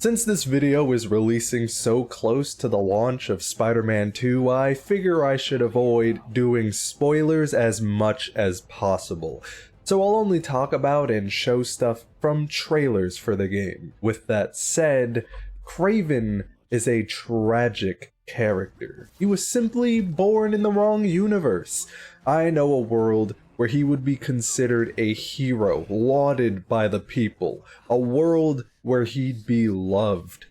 Since this video is releasing so close to the launch of Spider-Man 2, I figure I should avoid doing spoilers as much as possible. So I'll only talk about and show stuff from trailers for the game. With that said, Craven is a tragic character. He was simply born in the wrong universe. I know a world where he would be considered a hero, lauded by the people. A world where he'd be loved.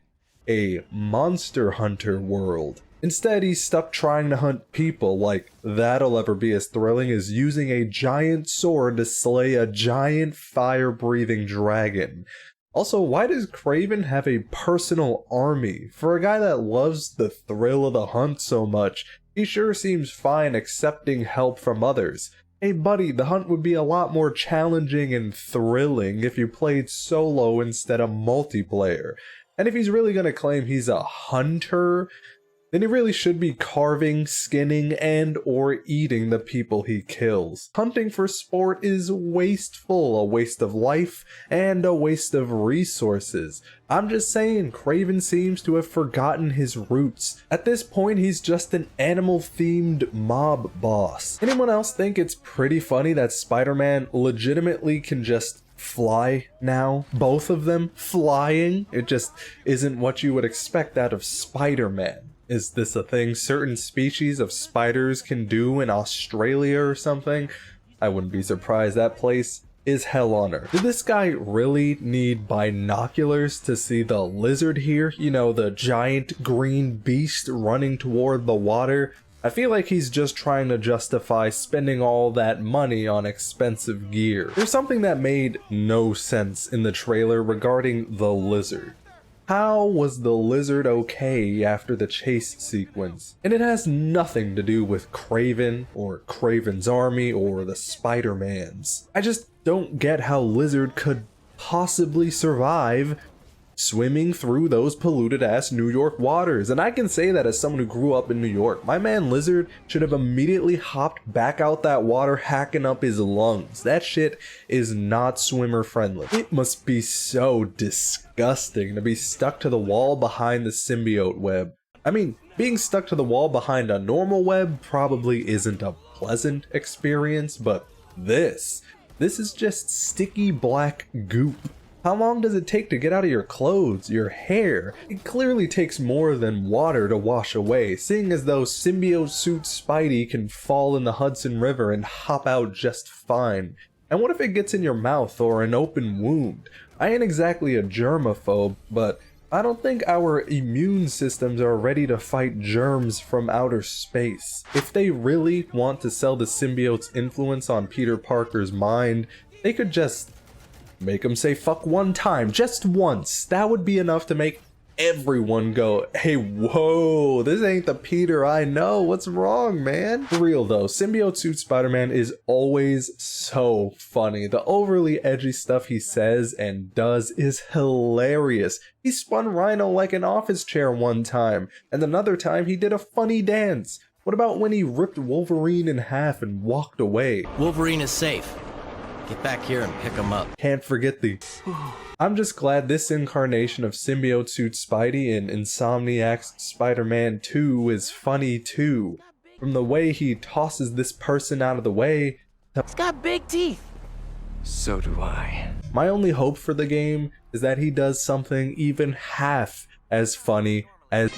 A monster hunter world. Instead, he's stuck trying to hunt people. Like, that'll ever be as thrilling as using a giant sword to slay a giant fire-breathing dragon. Also, why does Craven have a personal army? For a guy that loves the thrill of the hunt so much, he sure seems fine accepting help from others. Hey buddy, the hunt would be a lot more challenging and thrilling if you played solo instead of multiplayer. And if he's really gonna claim he's a hunter, then he really should be carving, skinning, and or eating the people he kills. Hunting for sport is wasteful, a waste of life, and a waste of resources. I'm just saying, Craven seems to have forgotten his roots. At this point, he's just an animal-themed mob boss. Anyone else think it's pretty funny that Spider-Man legitimately can just fly now? Both of them flying? It just isn't what you would expect out of Spider-Man. Is this a thing certain species of spiders can do in Australia or something? I wouldn't be surprised. That place is hell on earth. Did this guy really need binoculars to see the lizard here? You know, the giant green beast running toward the water? I feel like he's just trying to justify spending all that money on expensive gear. There's something that made no sense in the trailer regarding the lizard. How was the lizard okay after the chase sequence? And it has nothing to do with Craven, or Craven's army, or the Spider-Mans. I just don't get how Lizard could possibly survive swimming through those polluted ass New York waters. And I can say that as someone who grew up in New York. My man Lizard should have immediately hopped back out that water, hacking up his lungs. That shit is not swimmer friendly. It must be so disgusting to be stuck to the wall behind the symbiote web. I mean, being stuck to the wall behind a normal web probably isn't a pleasant experience, but this is just sticky black goop. How long does it take to get out of your clothes, your hair? It clearly takes more than water to wash away, seeing as though symbiote suit Spidey can fall in the Hudson River and hop out just fine. And what if it gets in your mouth or an open wound? I ain't exactly a germaphobe, but I don't think our immune systems are ready to fight germs from outer space. If they really want to sell the symbiote's influence on Peter Parker's mind, they could just make him say fuck one time, just once. That would be enough to make everyone go, hey, whoa, this ain't the Peter I know. What's wrong, man? For real though, symbiote suit Spider-Man is always so funny. The overly edgy stuff he says and does is hilarious. He spun Rhino like an office chair one time, and another time he did a funny dance. What about when he ripped Wolverine in half and walked away? Wolverine is safe. Get back here and pick him up. Can't forget the... I'm just glad this incarnation of symbiote suit Spidey in Insomniac's Spider-Man 2 is funny too. From the way he tosses this person out of the way to... It's got big teeth. So do I. My only hope for the game is that he does something even half as funny as...